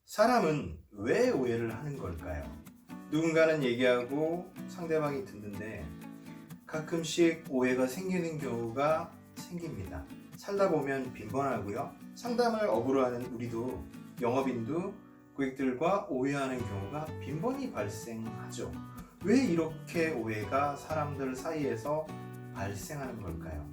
사람은 왜 오해를 하는 걸까요? 누군가는 얘기하고 상대방이 듣는데 가끔씩 오해가 생기는 경우가 생깁니다. 살다 보면 빈번하고요. 상담을 업으로 하는 우리도 영업인도 고객들과 오해하는 경우가 빈번히 발생하죠. 왜 이렇게 오해가 사람들 사이에서 발생하는 걸까요?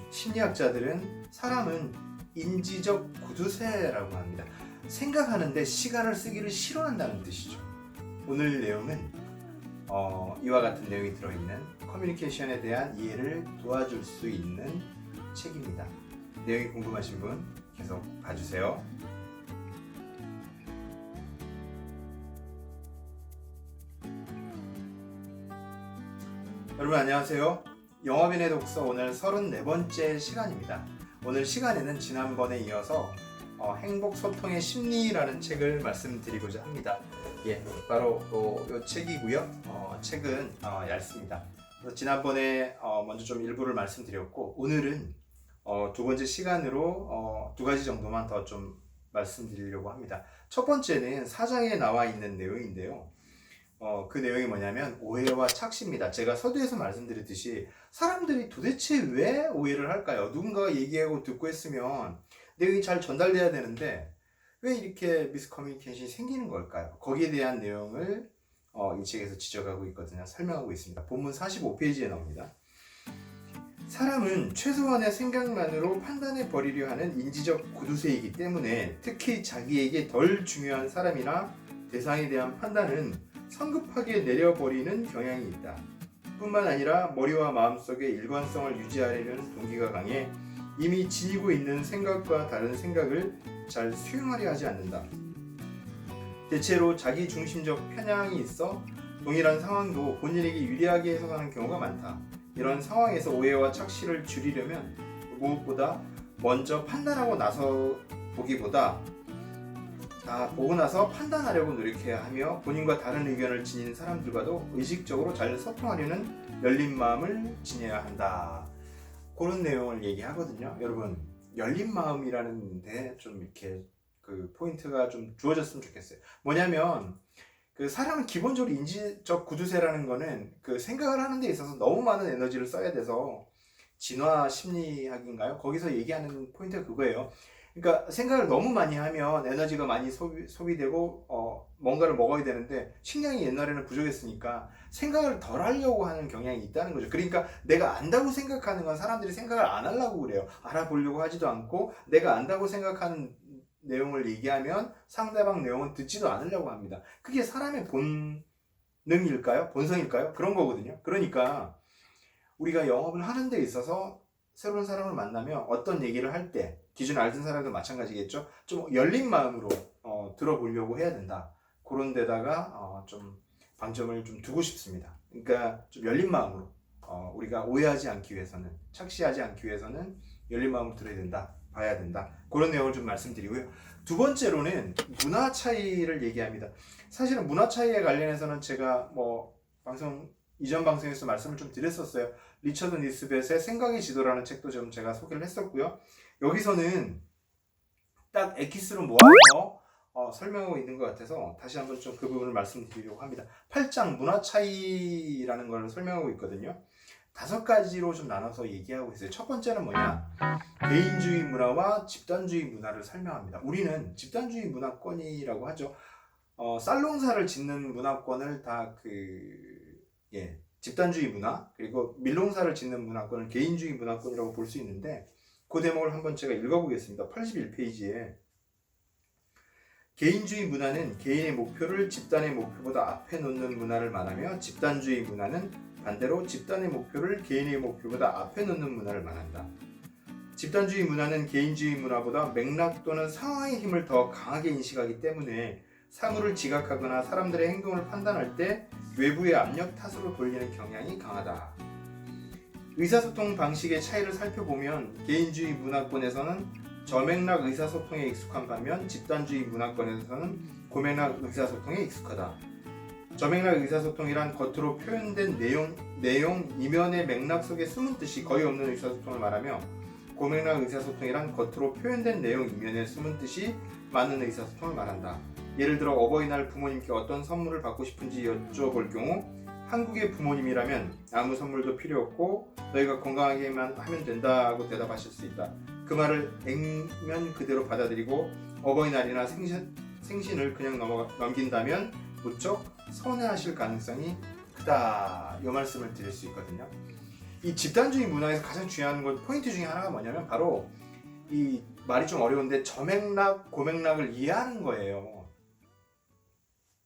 심리학자들은 사람은 인지적 구두쇠라고 합니다. 생각하는데 시간을 쓰기를 싫어한다는 뜻이죠. 오늘 내용은 이와 같은 내용이 들어있는 커뮤니케이션에 대한 이해를 도와줄 수 있는 책입니다. 내용이 궁금하신 분 계속 봐주세요. 여러분 안녕하세요. 영업인의 독서 오늘 34번째 시간입니다. 오늘 시간에는 지난번에 이어서 행복 소통의 심리라는 책을 말씀드리고자 합니다. 바로 이 책이고요. 책은 얇습니다. 그래서 지난번에 먼저 좀 일부를 말씀드렸고 오늘은 두 번째 시간으로 두 가지 정도만 더 좀 말씀드리려고 합니다. 첫 번째는 4장에 나와 있는 내용인데요. 그 내용이 뭐냐면 오해와 착시입니다. 제가 서두에서 말씀드렸듯이 사람들이 도대체 왜 오해를 할까요? 누군가가 얘기하고 듣고 했으면 내용이 잘 전달돼야 되는데 왜 이렇게 미스커뮤니케이션이 생기는 걸까요? 거기에 대한 내용을 이 책에서 지적하고 있거든요. 설명하고 있습니다. 본문 45페이지에 나옵니다. 사람은 최소한의 생각만으로 판단해 버리려 하는 인지적 구두쇠이기 때문에 특히 자기에게 덜 중요한 사람이나 대상에 대한 판단은 성급하게 내려버리는 경향이 있다. 뿐만 아니라 머리와 마음속의 일관성을 유지하려는 동기가 강해 이미 지니고 있는 생각과 다른 생각을 잘 수용하려 하지 않는다. 대체로 자기 중심적 편향이 있어 동일한 상황도 본인에게 유리하게 해석하는 경우가 많다. 이런 상황에서 오해와 착시를 줄이려면 무엇보다 먼저 판단하고 나서 보기보다 보고 나서 판단하려고 노력해야 하며 본인과 다른 의견을 지닌 사람들과도 의식적으로 잘 소통하려는 열린 마음을 지녀야 한다. 그런 내용을 얘기하거든요. 여러분 열린 마음이라는 데 좀 이렇게 그 포인트가 좀 주어졌으면 좋겠어요. 뭐냐면 그 사람은 기본적으로 인지적 구두쇠라는 거는 그 생각을 하는 데 있어서 너무 많은 에너지를 써야 돼서 진화 심리학인가요? 거기서 얘기하는 포인트가 그거예요. 그러니까 생각을 너무 많이 하면 에너지가 많이 소비되고 뭔가를 먹어야 되는데 식량이 옛날에는 부족했으니까 생각을 덜 하려고 하는 경향이 있다는 거죠. 그러니까 내가 안다고 생각하는 건 사람들이 생각을 안 하려고 그래요. 알아보려고 하지도 않고 내가 안다고 생각하는 내용을 얘기하면 상대방 내용은 듣지도 않으려고 합니다. 그게 사람의 본능일까요? 본성일까요? 그런 거거든요. 그러니까 우리가 영업을 하는 데 있어서 새로운 사람을 만나면 어떤 얘기를 할 때 기존에 알던 사람도 마찬가지겠죠. 좀 열린 마음으로 들어보려고 해야 된다. 그런 데다가 좀 방점을 좀 두고 싶습니다. 그러니까 좀 열린 마음으로 우리가 오해하지 않기 위해서는 착시하지 않기 위해서는 열린 마음으로 들어야 된다. 봐야 된다. 그런 내용을 좀 말씀드리고요. 두 번째로는 문화 차이를 얘기합니다. 사실은 문화 차이에 관련해서는 제가 이전 방송에서 말씀을 좀 드렸었어요. 리처드 니스벳의 생각의 지도라는 책도 좀 제가 소개를 했었고요. 여기서는 딱 엑기스로 모아서 설명하고 있는 것 같아서 다시 한번 좀 그 부분을 말씀드리려고 합니다. 8장 문화 차이라는 걸 설명하고 있거든요. 5가지로 좀 나눠서 얘기하고 있어요. 첫 번째는 뭐냐? 개인주의 문화와 집단주의 문화를 설명합니다. 우리는 집단주의 문화권이라고 하죠. 쌀농사를 짓는 문화권을 다 집단주의 문화, 그리고 밀농사를 짓는 문화권을 개인주의 문화권이라고 볼 수 있는데 그 대목을 한번 제가 읽어보겠습니다. 81페이지에 개인주의 문화는 개인의 목표를 집단의 목표보다 앞에 놓는 문화를 말하며 집단주의 문화는 반대로 집단의 목표를 개인의 목표보다 앞에 놓는 문화를 말한다. 집단주의 문화는 개인주의 문화보다 맥락 또는 상황의 힘을 더 강하게 인식하기 때문에 사물을 지각하거나 사람들의 행동을 판단할 때 외부의 압력 탓으로 돌리는 경향이 강하다. 의사소통 방식의 차이를 살펴보면 개인주의 문화권에서는 저맥락 의사소통에 익숙한 반면 집단주의 문화권에서는 고맥락 의사소통에 익숙하다. 저맥락 의사소통이란 겉으로 표현된 내용 이면의 맥락 속에 숨은 뜻이 거의 없는 의사소통을 말하며 고맥락 의사소통이란 겉으로 표현된 내용 이면에 숨은 뜻이 많은 의사소통을 말한다. 예를 들어 어버이날 부모님께 어떤 선물을 받고 싶은지 여쭤볼 경우 한국의 부모님이라면 아무 선물도 필요 없고 너희가 건강하게만 하면 된다고 대답하실 수 있다. 그 말을 액면 그대로 받아들이고 어버이날이나 생신을 그냥 넘긴다면 무척 서운해하실 가능성이 크다. 이 말씀을 드릴 수 있거든요. 이 집단주의 문화에서 가장 중요한 것 포인트 중에 하나가 뭐냐면 바로 이 말이 좀 어려운데 저맥락, 고맥락을 이해하는 거예요.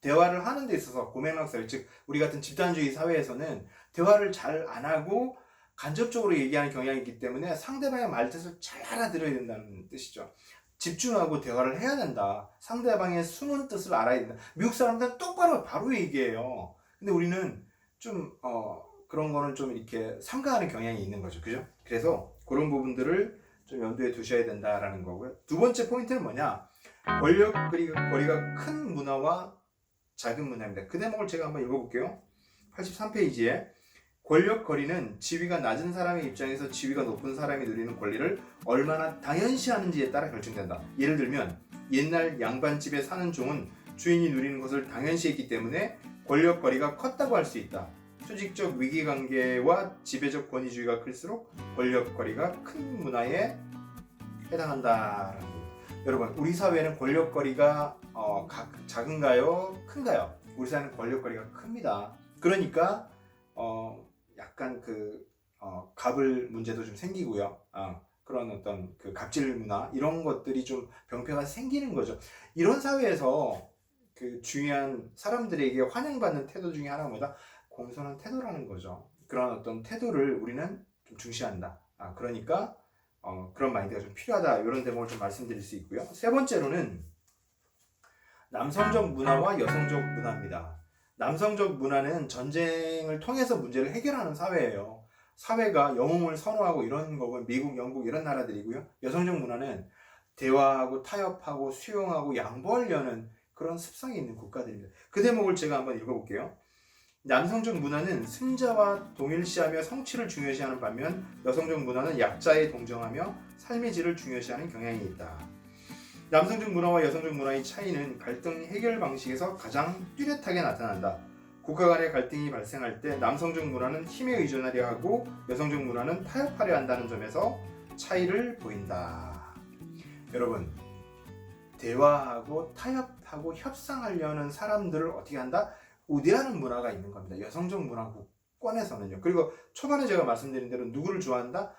대화를 하는 데 있어서 고맥락 사회, 즉 우리 같은 집단주의 사회에서는 대화를 잘 안 하고 간접적으로 얘기하는 경향이 있기 때문에 상대방의 말뜻을 잘 알아들어야 된다는 뜻이죠. 집중하고 대화를 해야 된다. 상대방의 숨은 뜻을 알아야 된다. 미국 사람들은 똑바로 바로 얘기해요. 근데 우리는 좀 그런 거는 좀 이렇게 삼가하는 경향이 있는 거죠. 그죠? 그래서 그런 부분들을 좀 염두에 두셔야 된다라는 거고요. 두 번째 포인트는 뭐냐? 권력거리가 큰 문화와 작은 문화입니다. 그 대목을 제가 한번 읽어볼게요. 83페이지에 권력거리는 지위가 낮은 사람의 입장에서 지위가 높은 사람이 누리는 권리를 얼마나 당연시하는지에 따라 결정된다. 예를 들면 옛날 양반집에 사는 종은 주인이 누리는 것을 당연시했기 때문에 권력거리가 컸다고 할 수 있다. 수직적 위기관계와 지배적 권위주의가 클수록 권력거리가 큰 문화에 해당한다. 여러분, 우리 사회는 권력거리가 작은가요? 큰가요? 우리 사회는 권력거리가 큽니다. 그러니까 약간 갑을 문제도 좀 생기고요. 그런 어떤 그 갑질 문화 이런 것들이 좀 병폐가 생기는 거죠. 이런 사회에서 그 중요한 사람들에게 환영받는 태도 중에 하나가 뭐다? 공손한 태도라는 거죠. 그런 어떤 태도를 우리는 좀 중시한다. 그러니까 그런 마인드가 좀 필요하다. 이런 대목을 좀 말씀드릴 수 있고요. 세 번째로는 남성적 문화와 여성적 문화입니다. 남성적 문화는 전쟁을 통해서 문제를 해결하는 사회예요. 사회가 영웅을 선호하고 이런 거고 미국, 영국 이런 나라들이고요. 여성적 문화는 대화하고 타협하고 수용하고 양보하려는 그런 습성이 있는 국가들입니다. 그 대목을 제가 한번 읽어볼게요. 남성적 문화는 승자와 동일시하며 성취를 중요시하는 반면 여성적 문화는 약자에 동정하며 삶의 질을 중요시하는 경향이 있다. 남성적 문화와 여성적 문화의 차이는 갈등 해결 방식에서 가장 뚜렷하게 나타난다. 국가 간의 갈등이 발생할 때 남성적 문화는 힘에 의존하려 하고 여성적 문화는 타협하려 한다는 점에서 차이를 보인다. 여러분, 대화하고 타협하고 협상하려는 사람들을 어떻게 한다? 우대하는 문화가 있는 겁니다. 여성적 문화권에서는요. 그리고 초반에 제가 말씀드린 대로 누구를 좋아한다?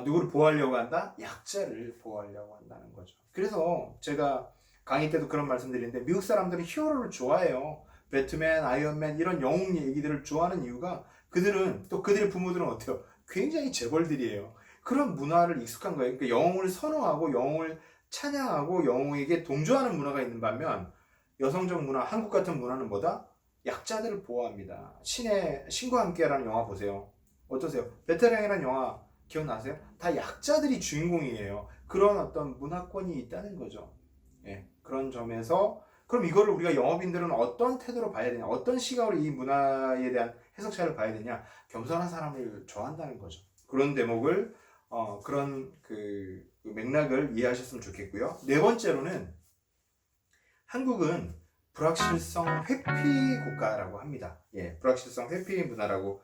누구를 보호하려고 한다? 약자를 보호하려고 한다는 거죠. 그래서 제가 강의 때도 그런 말씀드리는데 미국 사람들은 히어로를 좋아해요. 배트맨, 아이언맨 이런 영웅 얘기들을 좋아하는 이유가 그들은 또 그들의 부모들은 어때요? 굉장히 재벌들이에요. 그런 문화를 익숙한 거예요. 그러니까 영웅을 선호하고 영웅을 찬양하고 영웅에게 동조하는 문화가 있는 반면 여성적 문화, 한국 같은 문화는 뭐다? 약자들을 보호합니다. 신과 함께라는 영화 보세요. 어떠세요? 베테랑이라는 영화 기억나세요? 다 약자들이 주인공이에요. 그런 어떤 문화권이 있다는 거죠. 예, 그런 점에서 그럼 이거를 우리가 영업인들은 어떤 태도로 봐야 되냐? 어떤 시각으로 이 문화에 대한 해석 차이를 봐야 되냐? 겸손한 사람을 좋아한다는 거죠. 그런 대목을 그런 그 맥락을 이해하셨으면 좋겠고요. 네 번째로는 한국은 불확실성 회피 국가라고 합니다. 예, 불확실성 회피 문화라고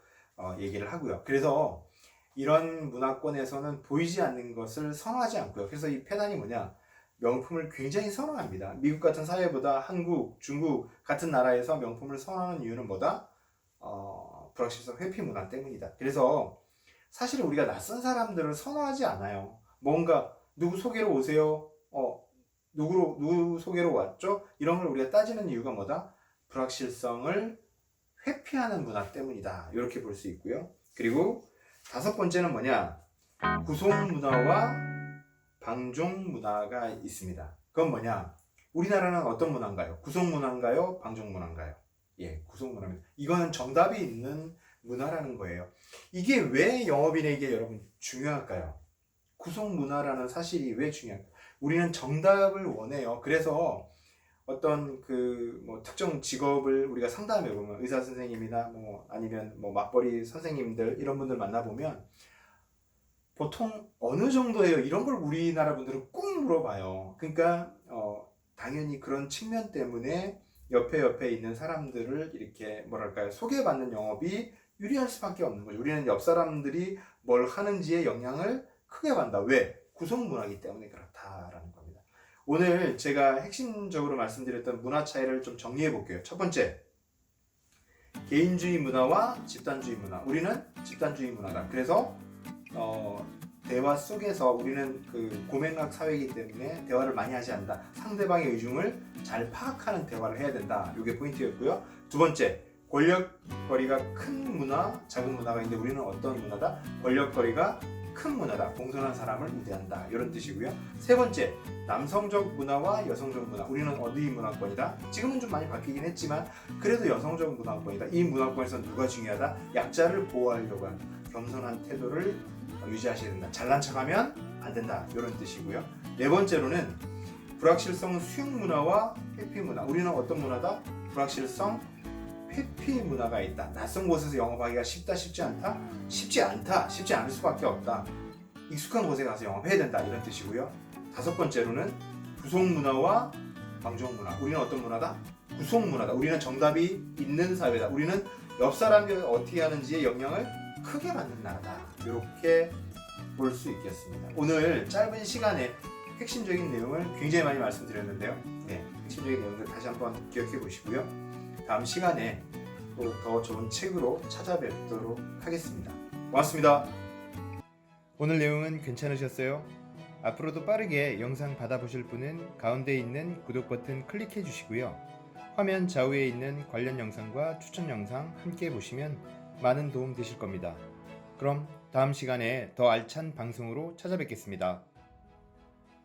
얘기를 하고요. 그래서 이런 문화권에서는 보이지 않는 것을 선호하지 않고요. 그래서 이 패단이 뭐냐? 명품을 굉장히 선호합니다. 미국 같은 사회보다 한국, 중국 같은 나라에서 명품을 선호하는 이유는 뭐다? 불확실성 회피 문화 때문이다. 그래서 사실 우리가 낯선 사람들을 선호하지 않아요. 뭔가 누구 소개로 오세요? 누구 소개로 왔죠? 이런 걸 우리가 따지는 이유가 뭐다? 불확실성을 회피하는 문화 때문이다. 이렇게 볼 수 있고요. 그리고 다섯 번째는 뭐냐? 구속 문화와 방종 문화가 있습니다. 그건 뭐냐? 우리나라는 어떤 문화인가요? 구속 문화인가요? 방종 문화인가요? 예, 구속 문화입니다. 이거는 정답이 있는 문화라는 거예요. 이게 왜 영업인에게 여러분 중요할까요? 구속 문화라는 사실이 왜 중요할까요? 우리는 정답을 원해요. 그래서 어떤 특정 직업을 우리가 상담해 보면 의사 선생님이나 아니면 맞벌이 선생님들 이런 분들 만나 보면 보통 어느 정도예요? 이런 걸 우리나라 분들은 꼭 물어봐요. 그러니까 당연히 그런 측면 때문에 옆에 있는 사람들을 이렇게 뭐랄까요? 소개받는 영업이 유리할 수밖에 없는 거죠. 우리는 옆 사람들이 뭘 하는지에 영향을 크게 받는다. 왜? 구성 문화이기 때문에 그렇다라는 겁니다. 오늘 제가 핵심적으로 말씀드렸던 문화 차이를 좀 정리해 볼게요. 첫 번째, 개인주의 문화와 집단주의 문화. 우리는 집단주의 문화다. 그래서 대화 속에서 우리는 그 고맥락 사회이기 때문에 대화를 많이 하지 않는다. 상대방의 의중을 잘 파악하는 대화를 해야 된다. 이게 포인트였고요. 두 번째, 권력거리가 큰 문화, 작은 문화가 있는데 우리는 어떤 문화다? 권력거리가 큰 문화다. 공손한 사람을 우대한다. 이런 뜻이고요. 세 번째, 남성적 문화와 여성적 문화. 우리는 어디 문화권이다? 지금은 좀 많이 바뀌긴 했지만 그래도 여성적 문화권이다. 이 문화권에서 누가 중요하다? 약자를 보호하려고 하는 겸손한 태도를 유지하셔야 된다. 잘난 척하면 안 된다. 이런 뜻이고요. 네 번째로는 불확실성 수용 문화와 회피 문화. 우리는 어떤 문화다? 불확실성 회피 문화가 있다. 낯선 곳에서 영업하기가 쉽다, 쉽지 않다? 쉽지 않다. 쉽지 않을 수밖에 없다. 익숙한 곳에 가서 영업해야 된다. 이런 뜻이고요. 다섯 번째로는 구속 문화와 방종 문화. 우리는 어떤 문화다? 구속 문화다. 우리는 정답이 있는 사회다. 우리는 옆 사람이 어떻게 하는지에 영향을 크게 받는 나라다. 이렇게 볼 수 있겠습니다. 오늘 짧은 시간에 핵심적인 내용을 굉장히 많이 말씀드렸는데요. 네, 핵심적인 내용들 다시 한번 기억해 보시고요. 다음 시간에 또 더 좋은 책으로 찾아뵙도록 하겠습니다. 고맙습니다. 오늘 내용은 괜찮으셨어요? 앞으로도 빠르게 영상 받아보실 분은 가운데 있는 구독 버튼 클릭해 주시고요. 화면 좌우에 있는 관련 영상과 추천 영상 함께 보시면 많은 도움 되실 겁니다. 그럼 다음 시간에 더 알찬 방송으로 찾아뵙겠습니다.